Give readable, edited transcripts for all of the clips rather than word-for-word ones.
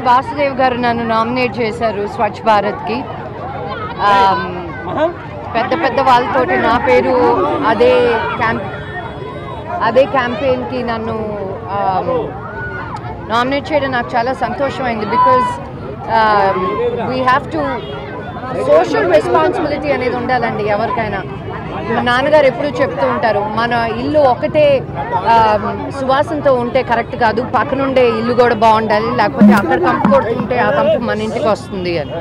వాసుదేవ్ గారు నన్ను నామినేట్ చేశారు స్వచ్ఛ భారత్కి. పెద్ద పెద్ద వాళ్ళతోటి నా పేరు అదే క్యాంపెయిన్కి నన్ను నామినేట్ చేయడం నాకు చాలా సంతోషమైంది. Because we have to social responsibility అనేది ఉండాలండి ఎవరికైనా. మా నాన్నగారు ఎప్పుడూ చెప్తూ ఉంటారు, మన ఇల్లు ఒకటే సువాసనతో ఉంటే కరెక్ట్ కాదు, పక్కనుండే ఇల్లు కూడా బాగుండాలి, లేకపోతే అక్కడ కంపు కొడుతుంటే ఆ కంపు మన ఇంటికి వస్తుంది అని.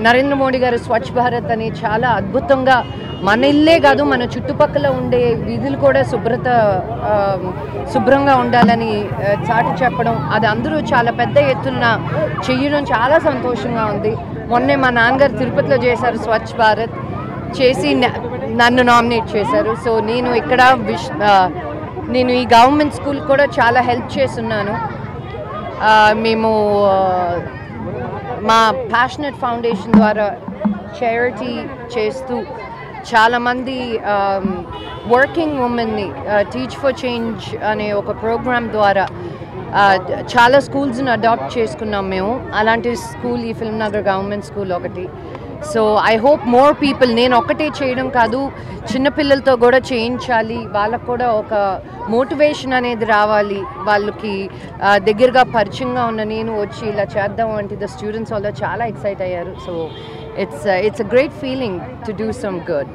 నరేంద్ర మోడీ గారు స్వచ్ఛ భారత్ అని చాలా అద్భుతంగా మన ఇల్లే కాదు మన చుట్టుపక్కల ఉండే వీధులు కూడా శుభ్రంగా ఉండాలని చాటి చెప్పడం, అది అందరూ చాలా పెద్ద ఎత్తున చెయ్యడం చాలా సంతోషంగా ఉంది. మొన్నే మా నాన్నగారు తిరుపతిలో చేశారు స్వచ్ఛ భారత్, చేసి నన్ను నామినేట్ చేశారు. సో నేను ఇక్కడ నేను ఈ గవర్నమెంట్ స్కూల్ కూడా చాలా హెల్ప్ చేస్తున్నాను. మేము మా ప్యాషనెట్ ఫౌండేషన్ ద్వారా చారిటీ చేస్తూ చాలామంది వర్కింగ్ ఉమెన్ని టీచ్ ఫర్ చేంజ్ అనే ఒక ప్రోగ్రామ్ ద్వారా చాలా స్కూల్స్ని అడాప్ట్ చేసుకున్నాం మేము. అలాంటి స్కూల్ ఈ ఫిల్మ్ నగర్ గవర్నమెంట్ స్కూల్ ఒకటి. So I hope more people, నేను ఒక్కటే చేయడం కాదు, చిన్నపిల్లలతో కూడా చేయించాలి, వాళ్ళకు కూడా ఒక మోటివేషన్ అనేది రావాలి, వాళ్ళకి దగ్గరగా పరిచయంగా ఉన్న నేను వచ్చి ఇలా చేద్దాం అంటే ద స్టూడెంట్స్ వాళ్ళు చాలా ఎక్సైట్ అయ్యారు. So it's a great feeling to do some good.